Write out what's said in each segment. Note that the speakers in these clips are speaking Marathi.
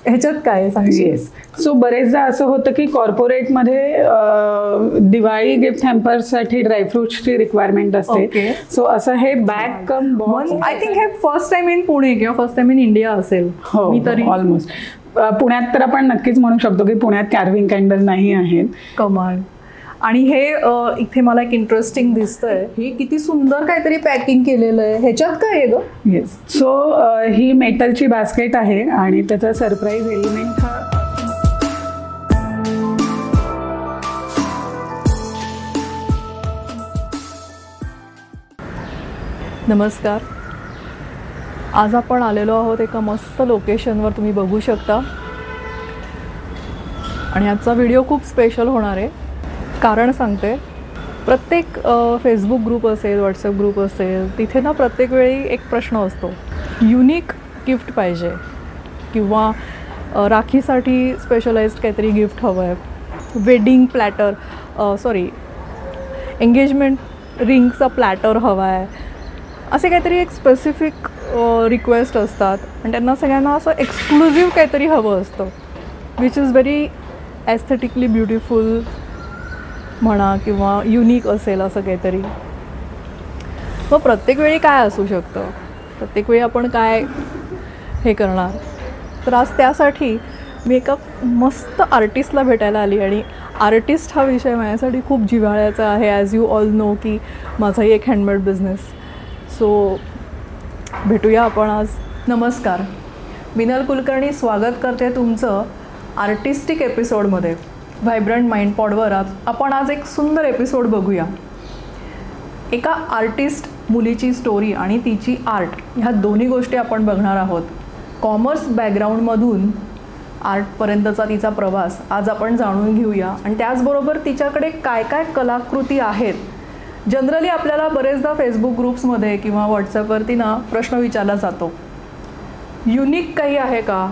ह्याच्यात काय सांगशील? सो बरेचदा असं होतं की कॉर्पोरेटमध्ये दिवाळी गिफ्ट हॅम्पर्ससाठी ड्रायफ्रुट्सची रिक्वायरमेंट असते. सो असं हे bag come box. I think हे फर्स्ट टाइम इन पुणे किंवा फर्स्ट टाइम इन इंडिया असेल. हो, ऑलमोस्ट. पुण्यात तर आपण नक्कीच म्हणू शकतो की पुण्यात कार्विंग कॅन्डल नाही आहेत. कमाल. आणि हे इथे मला एक इंटरेस्टिंग दिसतंय, हे किती सुंदर काहीतरी पॅकिंग केलेलं आहे. ह्याच्यात काय आहे ग? येस. सो ही मेटलची बास्केट आहे आणि त्याचा सरप्राईज एलिमेंट हा नमस्कार. आज आपण आलेलो आहोत एका मस्त लोकेशनवर, तुम्ही बघू शकता. आणि आजचा व्हिडिओ खूप स्पेशल होणार आहे. कारण सांगते, प्रत्येक फेसबुक ग्रुप असेल, व्हॉट्सअप ग्रुप असेल, तिथे ना प्रत्येक वेळी एक प्रश्न असतो, युनिक गिफ्ट पाहिजे किंवा राखीसाठी स्पेशलाइज्ड काहीतरी गिफ्ट हवं आहे, वेडिंग प्लॅटर एंगेजमेंट रिंगचा प्लॅटर हवा आहे, असे काहीतरी एक स्पेसिफिक रिक्वेस्ट असतात. आणि त्यांना सगळ्यांना असं एक्सक्लुझिव्ह काहीतरी हवं असतं, which is very aesthetically beautiful म्हणा किंवा युनिक असेल असं काहीतरी. मग प्रत्येक वेळी काय असू शकतं, प्रत्येक वेळी आपण काय हे करणार. तर आज त्यासाठी मी एका मस्त आर्टिस्टला भेटायला आली. आणि आर्टिस्ट हा विषय माझ्यासाठी खूप जिव्हाळ्याचा आहे. ॲज यू ऑल नो की माझाही एक हँडमेड बिझनेस. सो भेटूया आपण आज. नमस्कार, मिनल कुलकर्णी स्वागत करते तुमचं आर्टिस्टिक एपिसोडमध्ये. व्हायब्रंट माइंड पॉडवर आपण आज एक सुंदर एपिसोड बघूया. एका आर्टिस्ट मुलीची स्टोरी आणि तिची आर्ट, ह्या दोन्ही गोष्टी आपण बघणार आहोत. कॉमर्स बॅकग्राऊंडमधून आर्टपर्यंतचा तिचा प्रवास आज आपण जाणून घेऊया. आणि त्याचबरोबर तिच्याकडे काय काय कलाकृती आहेत. जनरली आपल्याला बरेचदा फेसबुक ग्रुप्समध्ये किंवा व्हॉट्सॲपवरती ना प्रश्न विचारला जातो, युनिक काही आहे का,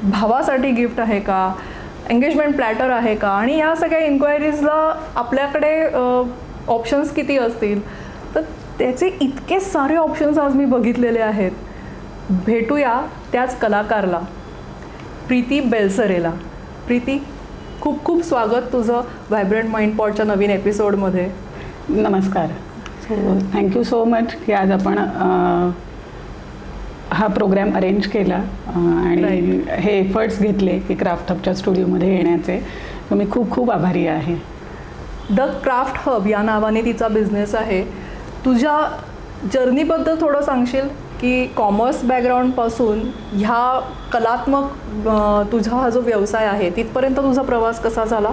भावासाठी गिफ्ट आहे का, एंगेजमेंट प्लॅटर आहे का. आणि या सगळ्या इन्क्वायरीजला आपल्याकडे ऑप्शन्स किती असतील. तर त्याचे इतके सारे ऑप्शन्स आज मी बघितलेले आहेत. भेटूया त्याच कलाकारला, प्रीती बेलसरेला. प्रीती, खूप खूप स्वागत तुझं व्हायब्रंट माइंड पॉडच्या नवीन एपिसोडमध्ये. नमस्कार. सो थँक्यू सो मच की आज आपण हा प्रोग्राम अरेंज केला आणि हे एफर्ट्स घेतले की क्राफ्ट हबच्या स्टुडिओमध्ये येण्याचे. तर मी खूप खूप आभारी आहे. द क्राफ्ट हब या नावाने तिचा बिझनेस आहे. तुझ्या जर्नीबद्दल थोडं सांगशील की कॉमर्स बॅकग्राऊंडपासून ह्या कलात्मक तुझा हा जो व्यवसाय आहे तिथपर्यंत तुझा प्रवास कसा झाला?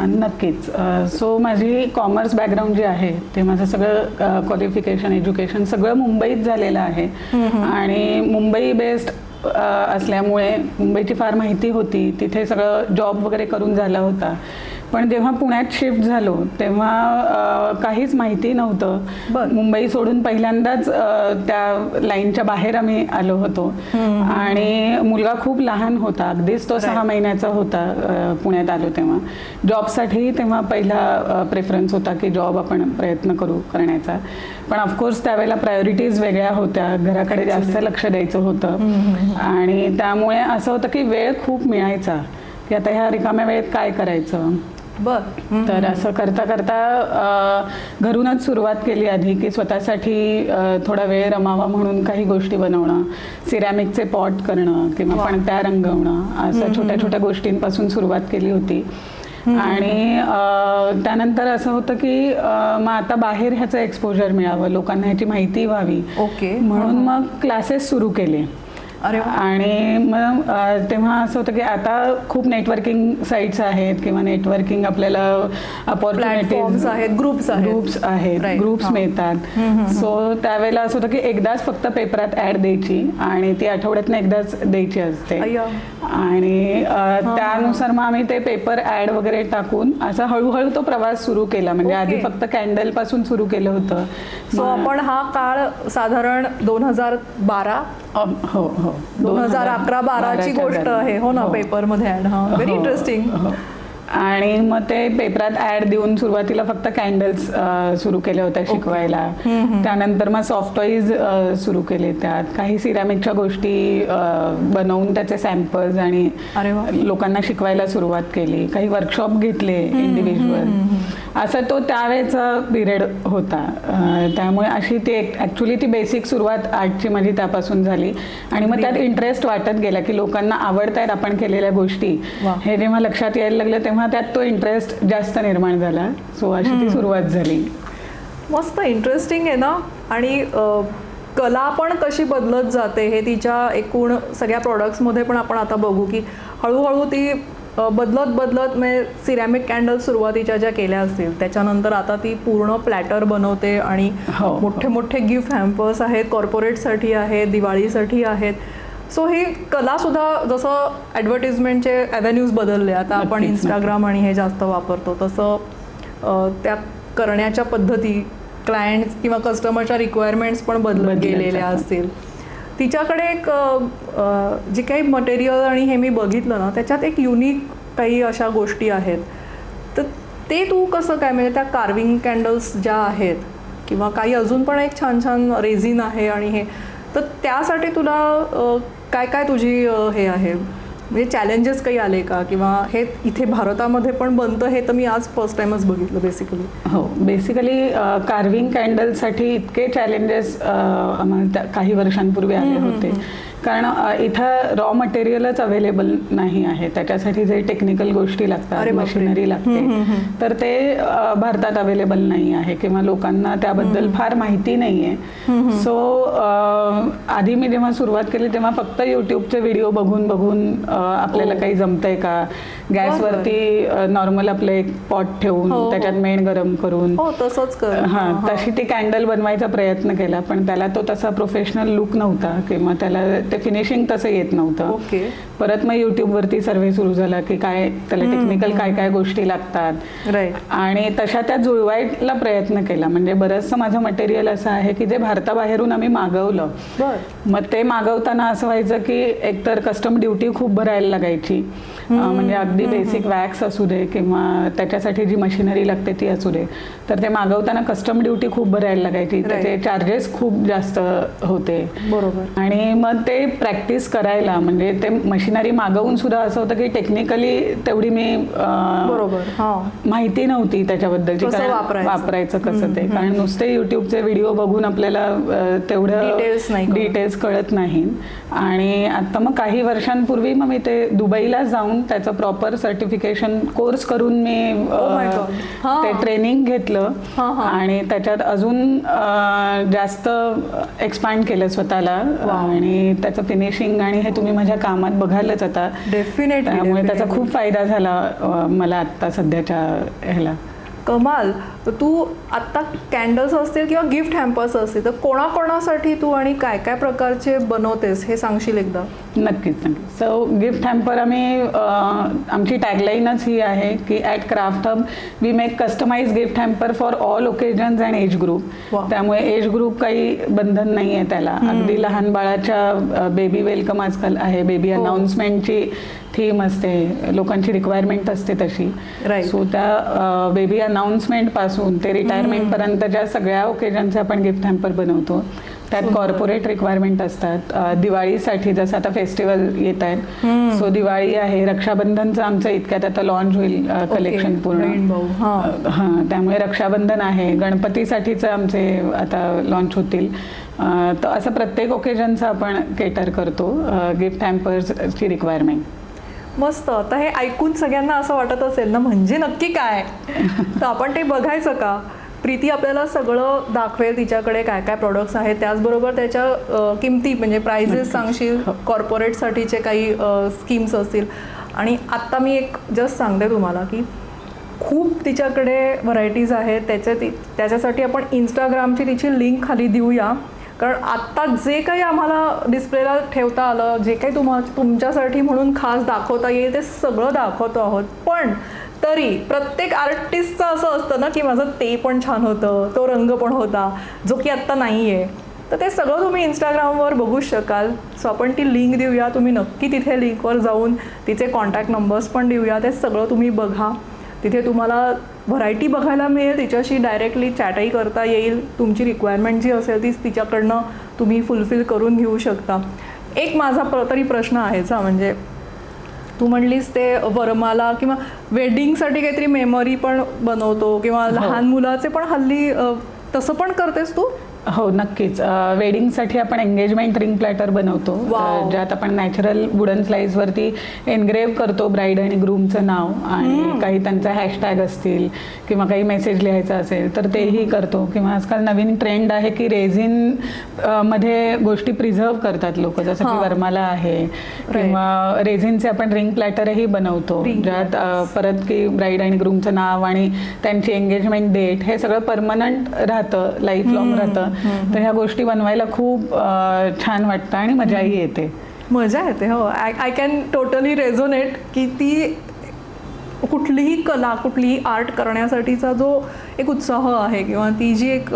नक्कीच. सो माझी कॉमर्स बॅकग्राऊंड जे आहे ते माझं सगळं क्वालिफिकेशन, एज्युकेशन सगळं मुंबईत झालेलं आहे. आणि मुंबई बेस्ड असल्यामुळे मुंबईची फार माहिती होती. तिथे सगळं जॉब वगैरे करून झाला होता. पण जेव्हा पुण्यात शिफ्ट झालो तेव्हा काहीच माहिती नव्हतं. मुंबई सोडून पहिल्यांदाच त्या लाईनच्या बाहेर आम्ही आलो होतो. आणि मुलगा खूप लहान होता, अगदीच तो 6 महिन्याचा होता पुण्यात आलो तेव्हा. जॉबसाठी तेव्हा पहिला प्रेफरन्स होता की जॉब आपण प्रयत्न करू करण्याचा. पण ऑफकोर्स त्यावेळेला प्रायोरिटीज वेगळ्या होत्या, घराकडे जास्त लक्ष द्यायचं होतं. आणि त्यामुळे असं होतं की वेळ खूप मिळायचा की आता ह्या रिकाम्या वेळेत काय करायचं. तर असं करता करता घरूनच सुरुवात केली आधी की स्वतःसाठी थोडा वेळ रमावा म्हणून काही गोष्टी बनवणं, सिरॅमिकचे पॉट करणं किंवा पणत्या रंगवणं, असं छोट्या छोट्या गोष्टींपासून सुरुवात केली होती. आणि त्यानंतर असं होतं की मग आता बाहेर ह्याचं एक्सपोजर मिळावं, लोकांना ह्याची माहिती व्हावी. म्हणून मग क्लासेस सुरू केले. आणि मग तेव्हा असं होतं की आता खूप नेटवर्किंग साईट्स आहेत किंवा नेटवर्किंग आपल्याला अपॉर्च्युनिटीज आहेत, ग्रुप्स आहेत, ग्रुप्स मिळतात. सो त्यावेळेला असं होतं की एकदाच फक्त पेपरात ॲड द्यायची आणि ती आठवड्यातनं एकदाच द्यायची असते. आणि त्यानुसार मग आम्ही ते पेपर ॲड वगैरे टाकून असा हळूहळू तो प्रवास सुरू केला. म्हणजे आधी फक्त कॅन्डल पासून सुरू केलं होतं. सो आपण हा काळ साधारण 2012 हो 2011-12ची गोष्ट आहे. हो ना, पेपरमध्ये ॲड. Very interesting. आणि मग ते पेपरात ऍड देऊन सुरुवातीला फक्त कॅन्डल्स सुरू केल्या होत्या शिकवायला. त्यानंतर मग सॉफ्ट टॉईज सुरू केले, त्यात काही सिरॅमिकच्या गोष्टी बनवून त्याचे सॅम्पल्स आणि लोकांना शिकवायला सुरुवात केली. काही वर्कशॉप घेतले इंडिव्हिज्युअल. असं तो त्यावेळेचा पिरियड होता. त्यामुळे अशी ती ऍक्च्युली ती बेसिक सुरुवात आर्टची माझी त्यापासून झाली. आणि मग त्यात इंटरेस्ट वाटत गेला की लोकांना आवडतायत आपण केलेल्या गोष्टी, हे जेव्हा लक्षात यायला लागलं तेव्हा त्यात तो इंटरेस्ट जास्त निर्माण झाला. सो अशी ती सुरुवात झाली. मस्त इंटरेस्टिंग आहे ना. आणि कला पण कशी बदलत जाते हे तिच्या एकूण सगळ्या प्रोडक्ट्समध्ये पण आपण आता बघू की हळूहळू ती बदलत म्हणजे सिरॅमिक कॅन्डल सुरुवातीच्या ज्या केल्या असतील त्याच्यानंतर आता ती पूर्ण प्लॅटर बनवते आणि मोठे मोठे गिफ्ट हॅम्पर्स आहेत, कॉर्पोरेटसाठी आहेत, दिवाळीसाठी आहेत. सो ही कलासुद्धा जसं ॲडव्हर्टिजमेंटचे ॲव्हेन्यूज बदलले, आता आपण इंस्टाग्राम आणि हे जास्त वापरतो तसं त्या करण्याच्या पद्धती, क्लायंट्स किंवा कस्टमरच्या रिक्वायरमेंट्स पण बदलत गेलेल्या असतील. तिच्याकडे एक जे काही मटेरियल आणि हे मी बघितलं ना त्याच्यात एक युनिक काही अशा गोष्टी आहेत. तर ते तू कसं काय, म्हणजे त्या कार्विंग कॅन्डल्स ज्या आहेत किंवा काही अजून पण एक छान छान रेझिन आहे आणि हे, तर त्यासाठी तुला काय काय तुझी हे आहे, म्हणजे चॅलेंजेस काही आले का, किंवा हे इथे भारतामध्ये पण बनतं हे तर मी आज फर्स्ट टाइमच बघितलं बेसिकली. हो, बेसिकली कार्विंग कॅन्डलसाठी इतके चॅलेंजेस आम्हाला काही वर्षांपूर्वी आले होते, कारण इथं रॉ मटेरियलच अवेलेबल नाही आहे. त्याच्यासाठी जे टेक्निकल गोष्टी लागतात, मशिनरी लागते, तर ते भारतात अवेलेबल नाही आहे किंवा लोकांना त्याबद्दल फार माहिती नाही आहे. सो आधी मी जेव्हा सुरुवात केली तेव्हा फक्त यूट्यूबचे व्हिडिओ बघून आपल्याला काही जमतंय का, गॅसवरती नॉर्मल आपलं एक पॉट ठेवून त्याच्यात मेण गरम करून तशी ती कॅन्डल बनवायचा प्रयत्न केला, पण त्याला तो तसा प्रोफेशनल लुक नव्हता किंवा त्याला ते फिनिशिंग तसं येत नव्हतं. परत मग युट्यूबवरती सर्वे सुरू झाला की काय त्याला टेक्निकल काय काय गोष्टी लागतात आणि तशा त्या जुळवायला प्रयत्न केला. म्हणजे बरंचसं माझं मटेरियल असं आहे की जे भारताबाहेरून आम्ही मागवलं, मग ते मागवताना असं व्हायचं की एकतर कस्टम ड्युटी खूप भरायला लागायची, म्हणजे अगदी बेसिक वॅक्स असू दे किंवा त्याच्यासाठी जी मशिनरी लागते ती असू दे, तर ते मागवताना कस्टम ड्युटी खूप भरायला लागायची, त्याचे चार्जेस खूप जास्त होते. बरोबर. आणि मग ते प्रॅक्टिस करायला, म्हणजे ते मशिनरी मागवून सुद्धा असं होतं की टेक्निकली तेवढी मी माहिती नव्हती त्याच्याबद्दलची, वापरायचं कसं ते, कारण नुसते युट्यूबचे व्हिडिओ बघून आपल्याला तेवढं डिटेल्स कळत नाही. आणि आता मग काही वर्षांपूर्वी मग मी ते दुबईला जाऊन त्याचं प्रॉपर सर्टिफिकेशन कोर्स करून मी ते ट्रेनिंग घेतलं आणि त्याच्यात अजून जास्त एक्सपांड केलं स्वतःला. आणि त्याचं फिनिशिंग आणि हे तुम्ही माझ्या कामात बघालच आता डेफिनेटली, त्यामुळे त्याचा खूप फायदा झाला मला आता सध्याच्या ह्याला. कमाल. तू आत्ता कॅन्डल्स असतील किंवा गिफ्ट हॅम्पर्स असतील तर कोणाकोणासाठी तू आणि काय काय प्रकारचे बनवतेस हे सांगशील एकदा? नक्कीच. सो गिफ्ट हॅम्पर आम्ही, आमची टॅगलाईनच ही आहे की at craft hub we make customize gift hamper for all occasions and age group. त्यामुळे एज ग्रुप काही बंधन नाही आहे त्याला. अगदी लहान बाळाच्या बेबी वेलकम आजकाल आहे, बेबी अनाउन्समेंटची थीम असते, लोकांची रिक्वायरमेंट असते तशी. सो त्या बेबी अनाउन्समेंट पासून ते रिटायरमेंट पर्यंतच्या सगळ्या ओकेजनचे आपण गिफ्ट हॅम्पर बनवतो. त्यात कॉर्पोरेट रिक्वायरमेंट असतात. दिवाळीसाठी जसं आता फेस्टिवल येत आहेत, सो दिवाळी आहे, रक्षाबंधनचं आमचं इतक्यात आता लॉन्च होईल कलेक्शन पूर्ण. त्यामुळे रक्षाबंधन आहे, गणपतीसाठीचं आमचे आता लॉन्च होतील. तर असं प्रत्येक ओकेजनचं आपण केटर करतो गिफ्ट हॅम्पर्सची रिक्वायरमेंट. मस्त. आता हे ऐकून सगळ्यांना असं वाटत असेल ना म्हणजे नक्की काय, तर आपण ते बघायचं का? प्रीती आपल्याला सगळं दाखवेल, तिच्याकडे काय काय प्रोडक्ट्स आहेत, त्याचबरोबर त्याच्या किमती म्हणजे प्राइजेस सांगशील, कॉर्पोरेटसाठीचे काही स्कीम्स असतील. आणि आत्ता मी एक जस्ट सांगते तुम्हाला की खूप तिच्याकडे व्हरायटीज आहेत. त्याच्यासाठी आपण इंस्टाग्रामची तिची लिंक खाली देऊया, कारण आत्ता जे काही आम्हाला डिस्प्लेला ठेवता आलं, जे काही तुमच्यासाठी म्हणून खास दाखवता येईल ते सगळं दाखवतो आहोत. पण तरी प्रत्येक आर्टिस्टचं असं असतं ना की माझं ते पण छान होतं, तो रंग पण होता जो की आत्ता नाही आहे. तर ते सगळं तुम्ही इंस्टाग्रामवर बघू शकाल. सो आपण ती लिंक देऊया, तुम्ही नक्की तिथे लिंकवर जाऊन तिचे कॉन्टॅक्ट नंबर्स पण देऊया. ते सगळं तुम्ही बघा. तिथे तुम्हाला व्हरायटी बघायला मिळेल, तिच्याशी डायरेक्टली चॅटही करता येईल. तुमची रिक्वायरमेंट जी असेल ती तिच्याकडनं तुम्ही फुलफिल करून घेऊ शकता. एक माझा तरी प्रश्न आहेच, म्हणजे तू म्हणलीस ते वरमाला किंवा वेडिंगसाठी काहीतरी मेमरी पण बनवतो किंवा लहान मुलाचे पण हल्ली तसं पण करतेस तू? हो नक्कीच. वेडिंगसाठी आपण एंगेजमेंट रिंग प्लॅटर बनवतो, ज्यात आपण नॅचरल वुडन स्लाइसवरती एनग्रेव्ह करतो ब्राईड आणि ग्रूमचं नाव आणि काही त्यांचा हॅशटॅग असतील किंवा काही मेसेज लिहायचा असेल तर तेही करतो. किंवा आजकाल नवीन ट्रेंड आहे की रेझिन मध्ये गोष्टी प्रिझर्व करतात लोक, जसं की वरमाला आहे किंवा रेझिनचे आपण रिंग प्लॅटरही बनवतो, ज्यात परत की ब्राईड आणि ग्रूमचं नाव आणि त्यांची एंगेजमेंट डेट हे सगळं परमनंट राहतं, लाईफ लॉंग राहतं. तर ह्या गोष्टी बनवायला खूप छान वाटतं आणि मजाही येते. मजा येते. हो, आय कॅन टोटली रेझोनेट की ती कुठलीही कला, कुठलीही आर्ट करण्यासाठीचा जो एक उत्साह आहे किंवा ती जी एक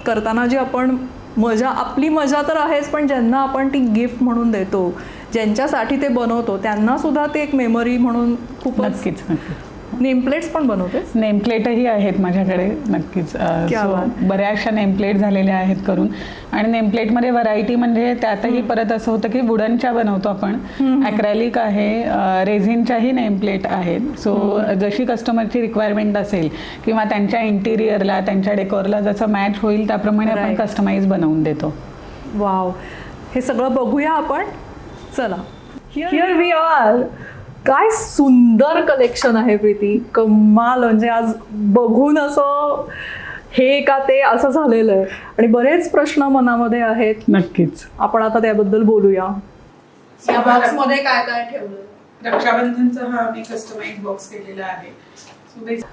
करताना जी आपण मजा, आपली मजा तर आहेच, पण ज्यांना आपण ती गिफ्ट म्हणून देतो, ज्यांच्यासाठी ते बनवतो त्यांना सुद्धा ते एक मेमरी म्हणून खूप. नक्कीच नक्कीच. नेमप्लेट्स पण बनवतेस? नेमप्लेटही आहेत माझ्याकडे. नक्कीच. बऱ्याचशा नेमप्लेट झालेल्या आहेत करून. आणि नेमप्लेटमध्ये व्हरायटी म्हणजे त्यातही परत असं होतं की वुडनच्या बनवतो आपण, ॲक्रेलिक आहे, रेझिनच्याही नेमप्लेट आहेत. सो जशी कस्टमरची रिक्वायरमेंट असेल किंवा त्यांच्या इंटिरियरला, त्यांच्या डेकोरला जसं मॅच होईल त्याप्रमाणे आपण कस्टमाइज बनवून देतो. वाव, हे सगळं बघूया आपण. चला, हिअर वी आर. काय सुंदर कलेक्शन आहे प्रीती, कमाल. म्हणजे आज बघून असं हे का ते असं झालेलं आहे आणि बरेच प्रश्न मनामध्ये आहेत. नक्कीच, आपण आता त्याबद्दल बोलूया. या बॉक्स मध्ये काय काय ठेवलं? रक्षाबंधनचा हा मी कस्टमाइज बॉक्स केलेला आहे.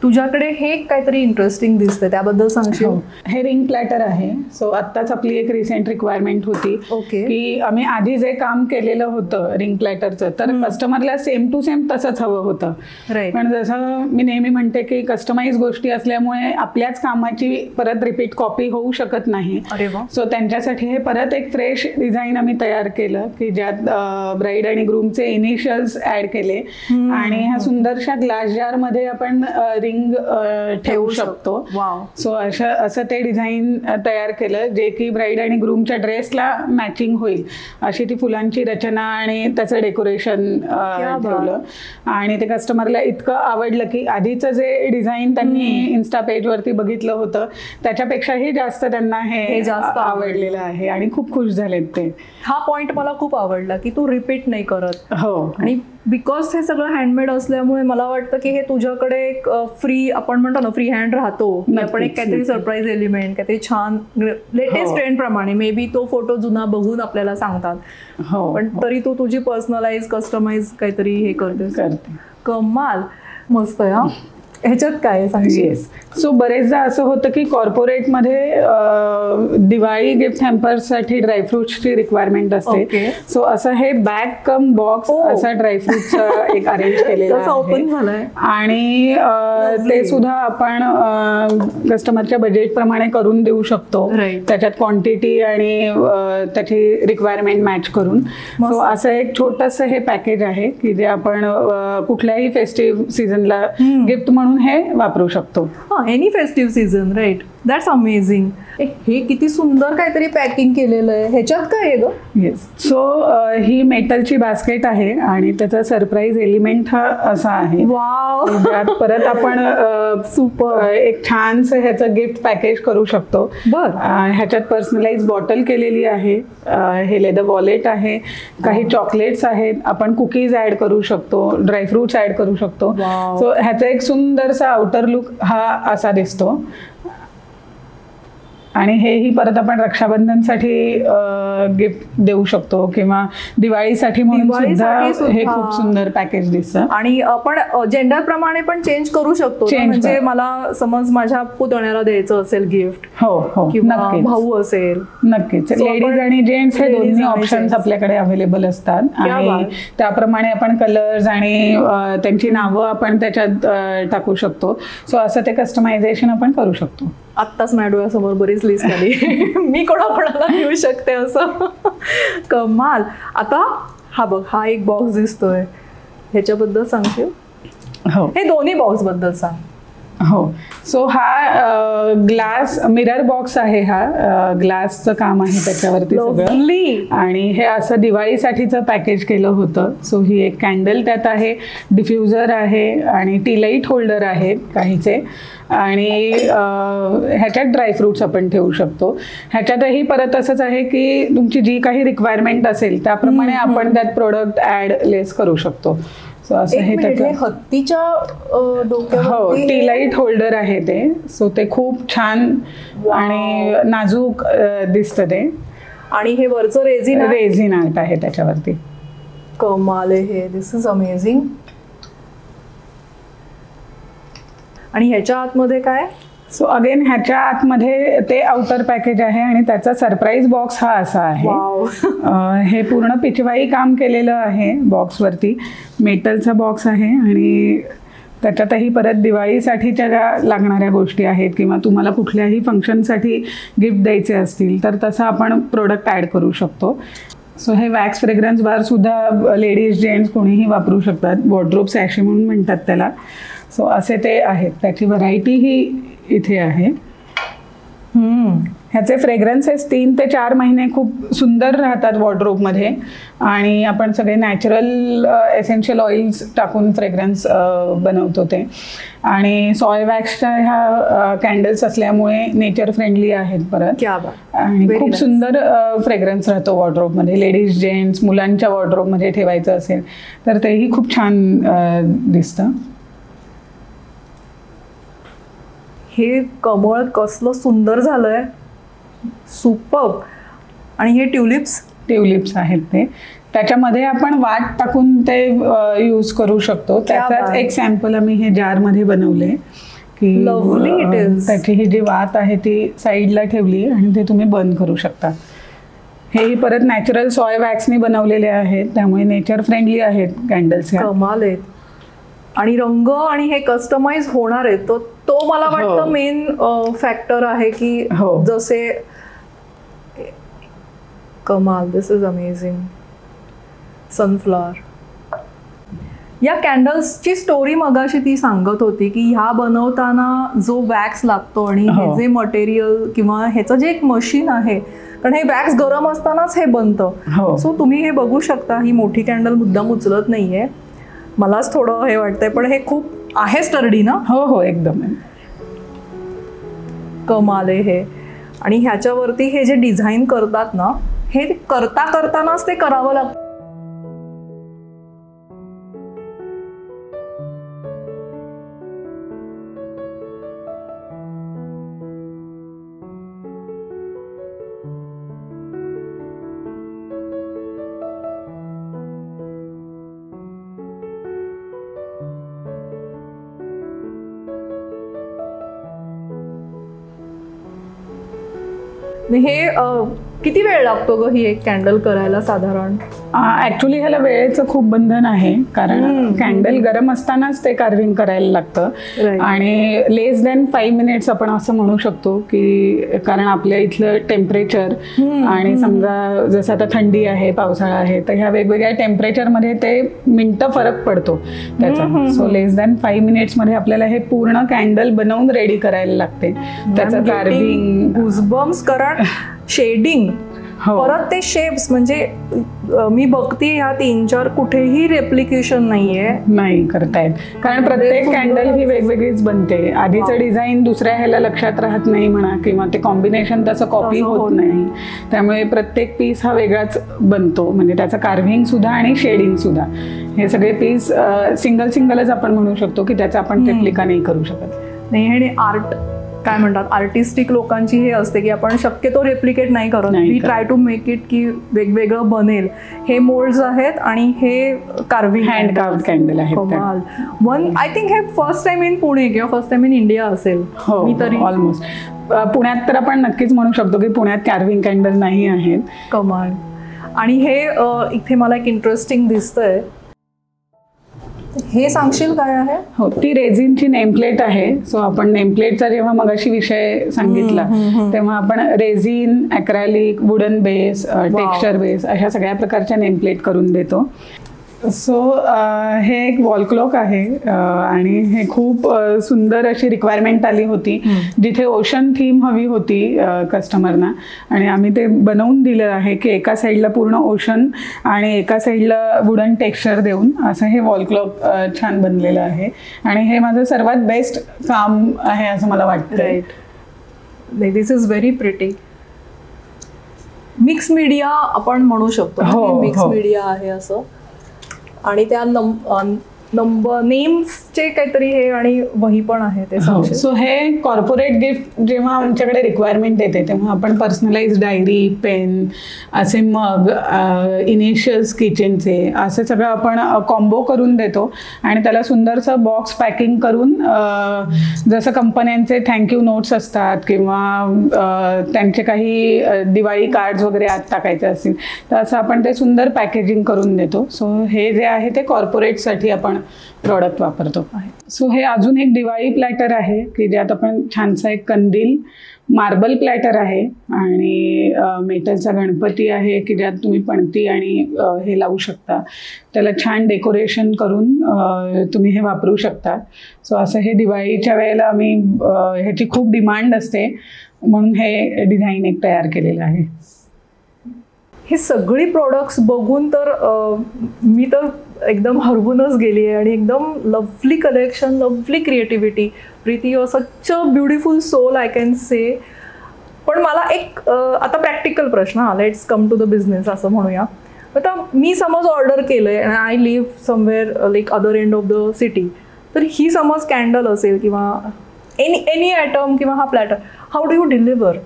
तुझ्याकडे हे काहीतरी इंटरेस्टिंग दिसतंय, त्याबद्दल सांगशील? हे रिंग प्लॅटर आहे. सो आत्ताच आपली एक रिसेंट रिक्वायरमेंट होती की आम्ही आधी जे काम केलेलं होतं रिंग प्लॅटरचं, तर कस्टमरला सेम टू सेम तसंच हवं होतं. पण जसं मी नेहमी म्हणते की कस्टमाइज गोष्टी असल्यामुळे आपल्याच कामाची परत रिपीट कॉपी होऊ शकत नाही. सो त्यांच्यासाठी हे परत एक फ्रेश डिझाईन आम्ही तयार केलं की ज्यात ब्राईड आणि ग्रूमचे इनिशियल्स ऍड केले आणि ह्या सुंदरशा ग्लास जार मध्ये आपण रिंग ठेवू शकतो. सो असं ते डिझाईन तयार केलं जे की ब्राईड आणि ग्रूमच्या ड्रेसला मॅचिंग होईल अशी ती फुलांची रचना आणि त्याचं डेकोरेशन ठेवलं. आणि ते कस्टमरला इतकं आवडलं की आधीचं जे डिझाईन त्यांनी इन्स्टा पेजवरती बघितलं होतं त्याच्यापेक्षाही जास्त त्यांना हे जास्त आवडलेलं आहे आणि खूप खुश झालेत ते. हा पॉइंट मला खूप आवडला की तू रिपीट नाही करत. हो, आणि बिकॉज हे सगळं हँडमेड असल्यामुळे मला वाटतं की हे तुझ्याकडे एक फ्री, आपण म्हणतो ना फ्री हँड राहतो. आपण एक काहीतरी सरप्राईज एलिमेंट, काहीतरी छान लेटेस्ट ट्रेंड प्रमाणे मे बी तो फोटो जुना बघून आपल्याला सांगतात, पण तरी तू तुझी पर्सनलाइज कस्टमाइज काहीतरी हे करतेस. कमाल, मस्त आहे. हा, ह्याच्यात काय सांगशील? सो बरेचदा असं होतं की कॉर्पोरेटमध्ये दिवाळी गिफ्ट हॅम्पर्ससाठी ड्रायफ्रुट्सची रिक्वायरमेंट असते. सो असं हे बॅग कम बॉक्स असा ड्रायफ्रुट्सचा एक अरेंज केलेला आहे आणि ते सुद्धा आपण कस्टमरच्या बजेट प्रमाणे करून देऊ शकतो, त्याच्यात क्वांटिटी आणि त्याची रिक्वायरमेंट मॅच करून. सो असं एक छोटंसं हे पॅकेज आहे की जे आपण कुठल्याही फेस्टिव्ह सीझनला गिफ्ट म्हणून हे वापरू शकतो. Any festive season, right. That's amazing. हे किती सुंदर काहीतरी पॅकिंग केलेलं आहे. ह्याच्यात काय आहे ग? येस, सो ही मेटलची बास्केट आहे आणि त्याचा सरप्राईज एलिमेंट हा असा आहे. वाव, त्यात परत आपण एक छानसं ह्याचं गिफ्ट पॅकेज करू शकतो. ह्याच्यात पर्सनलाइज बॉटल केलेली आहे, हे लेदर वॉलेट आहे, काही चॉकलेट्स आहेत, आपण कुकीज ऍड करू शकतो, ड्रायफ्रुट्स ऍड करू शकतो. सो ह्याचा एक सुंदरसा आउटर लुक हा असा दिसतो. आणि हेही परत आपण रक्षाबंधनसाठी गिफ्ट देऊ शकतो किंवा दिवाळीसाठी म्हणून सुद्धा हे खूप सुंदर पॅकेज दिसतं. आणि आपण जेंडर प्रमाणे पण चेंज करू शकतो. म्हणजे मला समज माझ्या पुतण्याला द्यायचं असेल गिफ्ट, हो किंवा भाऊ असेल, नक्कीच लेडीज आणि जेंट्स हे दोन्ही ऑप्शन्स आपल्याकडे अवेलेबल असतात आणि त्याप्रमाणे आपण कलर्स आणि त्यांची नावं आपण त्याच्यात टाकू शकतो. सो असं ते कस्टमायझेशन आपण करू शकतो. आत्ताच माझ्या डोळ्यासमोर बरीच लिस्ट आली. मी कोणाकोणाला घेऊ शकते असं. कमाल. आता हा बघ, हा एक बॉक्स दिसतोय, ह्याच्याबद्दल सांगशील? हो, हे दोन्ही बॉक्स बद्दल सांग. हो. सो हा ग्लास मिरर बॉक्स आहे, हा ग्लासचं काम आहे त्याच्यावरती सगळं. आणि हे असं दिवाळीसाठीचं पॅकेज केलं होतं. सो ही एक कॅन्डल त्यात आहे, डिफ्युजर आहे आणि टी लाईट होल्डर आहेत काहीचे. आणि ह्याच्यात ड्रायफ्रुट्स आपण ठेवू शकतो. ह्याच्यातही परत असंच आहे की तुमची जी काही रिक्वायरमेंट असेल त्याप्रमाणे आपण त्यात प्रोडक्ट ॲड लेस करू शकतो. सो असं हे त्याचं हत्तीच्या हो टी लाईट होल्डर आहे ते. सो ते खूप छान आणि नाजूक दिसतं ते. आणि हे वरचं रेझिन आर्ट आहे त्याच्यावरती. कमाल आहे हे. दिस इज अमेझिंग. आणि ह्याच्या आतमध्ये काय? सो अगेन ह्याच्या आतमध्ये ते आउटर पॅकेज आहे आणि त्याचा सरप्राईज बॉक्स हा असा आहे. हे पूर्ण पिचवाई काम केलेलं आहे बॉक्सवरती. मेटलचा बॉक्स आहे आणि त्याच्यातही परत दिवाळीसाठीच्या ज्या लागणाऱ्या गोष्टी आहेत किंवा तुम्हाला कुठल्याही फंक्शनसाठी गिफ्ट द्यायचे असतील तर तसं आपण प्रोडक्ट ॲड करू शकतो. सो हे वॅक्स फ्रेग्रन्स बार सुद्धा लेडीज जेंट्स कोणीही वापरू शकतात. वॉर्डरोब सॅशे म्हणून म्हणतात त्याला. सो असे ते आहेत. त्याची व्हरायटी ही इथे आहे. ह्याचे फ्रेग्रन्सेस 3 ते 4 महिने खूप सुंदर राहतात वॉर्डरोबमध्ये. आणि आपण सगळे नॅचरल एसेन्शियल ऑइल्स टाकून फ्रेग्रन्स बनवतो ते. आणि सॉय वॅक्सच्या ह्या कॅन्डल्स असल्यामुळे नेचर फ्रेंडली आहेत परत. आणि खूप सुंदर फ्रेग्रन्स राहतो वॉर्डरोबमध्ये. लेडीज जेंट्स मुलांच्या वॉर्डरोबमध्ये ठेवायचं असेल तर तेही खूप छान दिसतं. हे कमळ कसलं सुंदर झालंय. सुपर्ब. आणि हे ट्युलिप्स आहेत ते. त्याच्यामध्ये आपण वाट टाकून ते यूज करू शकतो. त्याचाच एक सॅम्पल आम्ही हे जारमध्ये बनवले की त्याची ही जी वात आहे ती साईडला ठेवली आणि ते तुम्ही बंद करू शकता. हेही परत नॅचरल सॉय वॅक्सनी बनवलेले आहेत त्यामुळे नेचर फ्रेंडली आहेत कॅन्डल्स. कमाल आहेत. आणि रंग आणि हे कस्टमाइज होणार आहे तो मला वाटतं मेन फॅक्टर आहे की जसे. कमाल. दिस इज अमेझिंग. सनफ्लॉवर. या कॅन्डल्सची स्टोरी मगाशी ती सांगत होती की ह्या बनवताना जो वॅक्स लागतो आणि हे जे मटेरियल किंवा ह्याचं जे एक मशीन आहे, कारण हे वॅक्स गरम असतानाच हे बनतं. सो तुम्ही हे बघू शकता. ही मोठी कॅन्डल मुद्दाम उचलत नाहीये. मलाच थोडं हे वाटतंय पण हे खूप आहे स्टर्डी ना. हो एकदम. कमाल आहे हे. आणि ह्याच्यावरती हे जे डिझाईन करतात ना, हे करतानाच ते करावं लागतं. हे किती वेळ लागतो ग ही एक कॅन्डल करायला साधारण? ऍक्च्युली ह्याला वेळेचं खूप बंधन आहे कारण कॅन्डल गरम असतानाच ते कार्विंग करायला लागतं. आणि लेस दॅन 5 मिनिट्स आपण असं म्हणू शकतो की कारण आपल्या इथलं टेम्परेचर आणि समजा जसं आता थंडी आहे पावसाळा आहे तर ह्या वेगवेगळ्या टेम्परेचरमध्ये ते मिनिटं फरक पडतो त्याचा. सो लेस दॅन 5 मिनिट्समध्ये आपल्याला हे पूर्ण कॅन्डल बनवून रेडी करायला लागते. त्याचं कार्विंग गुजबम्स कारण शेडिंग परत ते शेप्स म्हणजे मी बघते ह्या 3-4 कुठेही रेप्लिकेशन नाही करतायत कारण प्रत्येक कॅन्डल ही वेगवेगळीच बनते. आधीचं डिझाईन दुसऱ्या ह्याला लक्षात राहत नाही म्हणा किंवा ते कॉम्बिनेशन तसं कॉपी होत नाही. त्यामुळे प्रत्येक पीस हा वेगळाच बनतो म्हणजे त्याचं कार्विंग सुद्धा आणि शेडिंग सुद्धा. हे सगळे पीस सिंगलच आपण म्हणू शकतो की त्याचा आपण रेप्लिका नाही करू शकत. नाही. आणि आर्ट काय म्हणतात आर्टिस्टिक लोकांची हे असते की आपण शक्यतो रेप्लिकेट नाही करत. We try to make it की वेगवेगळं बनेल. हे मोल्ड्स आहेत आणि हे कार्विंग हँड कार्व्ड कॅन्डल आहेत. आय थिंक हे फर्स्ट टाइम इन पुणे किंवा फर्स्ट टाइम इन इंडिया असेल. मी तरी ऑलमोस्ट पुण्यात तर आपण नक्कीच म्हणू शकतो की पुण्यात कार्विंग कॅन्डल नाही आहेत. कमाल. आणि हे इथे मला एक इंटरेस्टिंग दिसतंय हे सांगशील काय आहे? हो, ती रेझिनची नेमप्लेट आहे. सो आपण नेमप्लेटचा जेव्हा मगाशी विषय सांगितला तेव्हा आपण resin, acrylic, wooden base, texture base अशा सगळ्या प्रकारच्या नेमप्लेट करून देतो. सो हे एक वॉल क्लॉक आहे आणि हे खूप सुंदर अशी रिक्वायरमेंट आली होती जिथे ओशन थीम हवी होती कस्टमरना, आणि आम्ही ते बनवून दिलं आहे की एका साईडला पूर्ण ओशन आणि एका साईडला वुडन टेक्स्चर देऊन असं हे वॉल क्लॉक छान बनलेलं आहे. आणि हे माझं सर्वात बेस्ट काम आहे असं मला वाटतं. This is very pretty. Mix media आपण म्हणू शकतो, मिक्स मीडिया आहे असं. आणि त्या नंबर नेम्सचे काहीतरी हे आणि वही पण आहे ते. सो हे कॉर्पोरेट गिफ्ट जेव्हा आमच्याकडे रिक्वायरमेंट येते तेव्हा आपण पर्सनलाइज डायरी, पेन, असे मग, इनिशियल्स किचनचे असे सगळं आपण कॉम्बो करून देतो आणि त्याला सुंदरसं बॉक्स पॅकिंग करून जसं कंपन्यांचे थँक्यू नोट्स असतात किंवा त्यांचे काही दिवाळी कार्ड्स वगैरे आत टाकायचे असतील तर असं आपण ते सुंदर पॅकेजिंग करून देतो. सो हे जे आहे ते कॉर्पोरेटसाठी आपण प्रोडक्ट वापरतो. सो हे अजून एक दिवाळी प्लॅटर आहे की ज्यात आपण छानसा एक कंदील, मार्बल प्लॅटर आहे आणि मेटलचा गणपती आहे की ज्यात तुम्ही पणती आणि हे लावू शकता. त्याला छान डेकोरेशन करून तुम्ही हे वापरू शकता. सो असं हे दिवाळीच्या वेळेला आम्ही ह्याची खूप डिमांड असते म्हणून हे डिझाईन एक तयार केलेलं आहे. ही सगळी प्रोडक्ट्स बघून तर मी तर एकदम हरवूनच गेली आहे आणि एकदम lovely collection, lovely creativity. Preeti, you are such a beautiful soul, I can say. पण मला एक आता प्रॅक्टिकल प्रश्न, let's come to the business असं म्हणूया. आता मी समज ऑर्डर केलं आहे आणि I live somewhere like other end of the city, तर ही समज कॅन्डल असेल किंवा एनी आयटम किंवा हा platter, how do you deliver?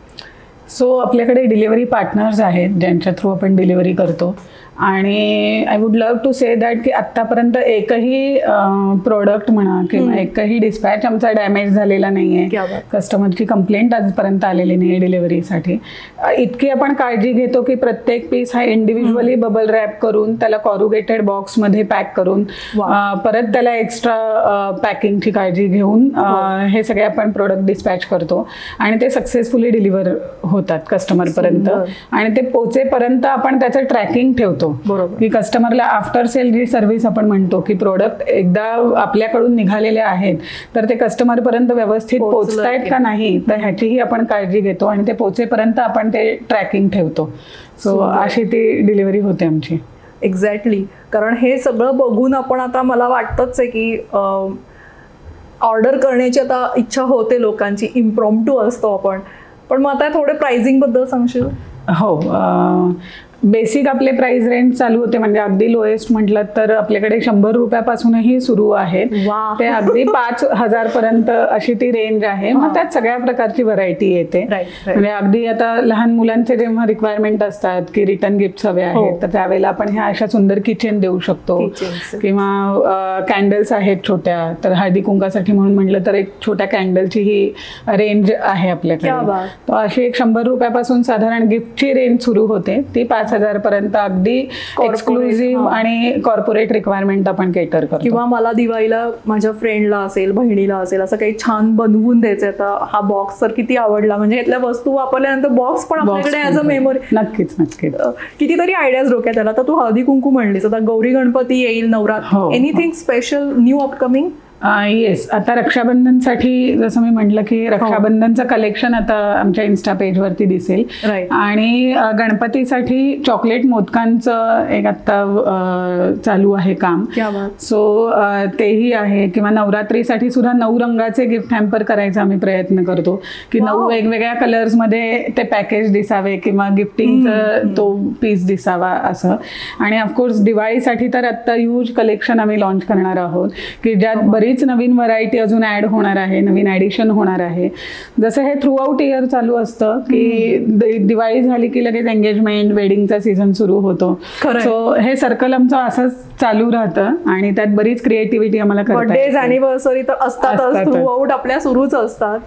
So आपल्याकडे डिलिव्हरी पार्टनर्स आहेत ज्यांच्या थ्रू आपण डिलिव्हरी करतो आणि I would love to say that की आत्तापर्यंत एकही प्रोडक्ट म्हणा किंवा एकही डिस्पॅच आमचा डॅमेज झालेला नाही आहे. कस्टमरची कंप्लेंट आजपर्यंत आलेली नाही आहे डिलिव्हरीसाठी. इतकी आपण काळजी घेतो की प्रत्येक पीस हा इंडिव्हिज्युअली बबल रॅप करून त्याला कॉरुगेटेड बॉक्समध्ये पॅक करून परत त्याला एक्स्ट्रा पॅकिंगची काळजी घेऊन हे सगळे आपण प्रोडक्ट डिस्पॅच करतो आणि ते सक्सेसफुली डिलिव्हर होतात कस्टमरपर्यंत. आणि ते पोचेपर्यंत आपण त्याचं ट्रॅकिंग ठेवतो की कस्टमरला आफ्टर सेल जी सर्व्हिस आपण म्हणतो की प्रोडक्ट एकदा आपल्याकडून निघालेले आहेत तर ते कस्टमरपर्यंत व्यवस्थित पोहोचतायत का नाही तर ह्याचीही आपण काळजी घेतो आणि ते पोहोचेपर्यंत आपण ते ट्रॅकिंग ठेवतो. सो अशी ती डिलिव्हरी होते आमची. एक्झॅक्टली. कारण हे सगळं बघून आपण आता मला वाटतंच आहे की ऑर्डर करण्याची आता इच्छा होते लोकांची, इम्प्रॉम्प्टू असतो आपण. पण मग आता थोडे प्राइसिंगबद्दल सांगशील? हो, बेसिक आपले प्राइस रेंज चालू होते म्हणजे अगदी लोएस्ट म्हटलं तर आपल्याकडे 100 रुपयापासूनही सुरू आहेत ते अगदी 5,000 पर्यंत अशी ती रेंज आहे. मग त्यात सगळ्या प्रकारची व्हरायटी येते. म्हणजे अगदी आता लहान मुलांचे जेव्हा रिक्वायरमेंट असतात की रिटर्न गिफ्ट हवे आहेत तर त्यावेळेला आपण ह्या अशा सुंदर किचन देऊ शकतो किंवा कॅन्डल्स आहेत छोट्या, तर हळदी कुंकासाठी म्हणून म्हटलं तर एक छोट्या कॅन्डलची ही रेंज आहे आपल्याकडे. तर अशी एक 100 रुपयापासून साधारण गिफ्टची रेंज सुरू होते. ती 5,000 पर्यंत अगदी एक्सक्लुझिव्ह आणि कॉर्पोरेट रिक्वायरमेंट आपण केटर करतो. किंवा मला दिवाळीला माझ्या फ्रेंडला असेल, बहिणीला असेल, असं काही छान बनवून द्यायचं. आता हा बॉक्स तर किती आवडला, म्हणजे यातल्या वस्तू वापरल्यानंतर बॉक्स पण आपल्याकडे ॲज अ मेमरी. नक्कीच नक्कीच. कितीतरी आयडियाज डोक्यात आला. तर तू हळदी कुंकू म्हणलीस, आता गौरी गणपती येईल, Navratra, anything special new upcoming? Yes, आता रक्षाबंधनसाठी जसं मी म्हटलं की रक्षाबंधनचं कलेक्शन आता आमच्या इन्स्टा पेजवरती दिसेल. आणि गणपतीसाठी चॉकलेट मोदकांचं एक आता चालू आहे काम. सो तेही आहे. किंवा नवरात्रीसाठी सुद्धा 9 रंगाचे गिफ्ट हॅम्पर करायचा आम्ही प्रयत्न करतो की 9 वेगवेगळ्या कलर्समध्ये ते पॅकेज दिसावे किंवा गिफ्टिंगचं तो पीस दिसावा असं. आणि ऑफकोर्स दिवाळीसाठी तर आत्ता ह्यूज कलेक्शन आम्ही लॉन्च करणार आहोत की ज्यात बरीच नवीन व्हरायटी अजून ऍड होणार आहे, नवीन ऍडिशन होणार आहे. जसं हे थ्रू आउट इयर चालू असतं की दिवाळी झाली की लगेच एंगेजमेंट, वेडिंगचा सीझन सुरू होतो. सो हे सर्कल आमचं असंच चालू राहतं आणि त्यात बरीच क्रिएटिव्हिटी आम्हाला करता येते. बर्थडे, अॅनिव्हर्सरी तर असतातच, थ्रू आउट आपल्या सुरूच असतात.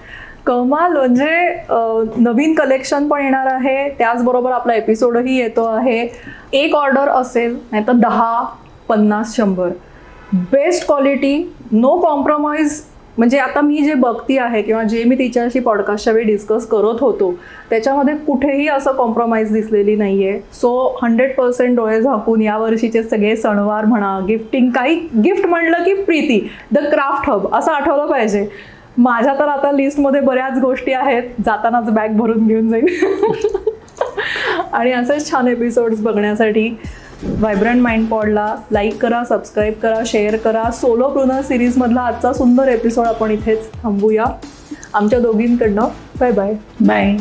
कमाल. म्हणजे नवीन कलेक्शन पण येणार आहे, त्याचबरोबर आपला एपिसोडही येतो आहे. एक ऑर्डर असेल, नाही तर 10, 50, 100 बेस्ट क्वालिटी, नो कॉम्प्रोमाइज. म्हणजे आता मी जे बघती आहे किंवा जे मी तिच्याशी पॉडकास्टच्या वेळी डिस्कस करत होतो त्याच्यामध्ये कुठेही असं कॉम्प्रोमाइज दिसलेली नाही आहे. सो 100% डोळे झाकून यावर्षीचे सगळे सणवार म्हणा, गिफ्टिंग, काही गिफ्ट म्हणलं की प्रीती द क्राफ्ट हब असं आठवलं पाहिजे. माझ्या तर आता लिस्टमध्ये बऱ्याच गोष्टी आहेत, जातानाच बॅग भरून घेऊन जाईल. आणि असेच छान एपिसोड्स बघण्यासाठी व्हायब्रंट माइंड पॉडला लाईक करा, सबस्क्राईब करा, शेअर करा. सोलोप्reneur सिरीजमधला आजचा सुंदर एपिसोड आपण इथेच थांबूया. आमच्या दोघींकडनं बाय बाय. बाय.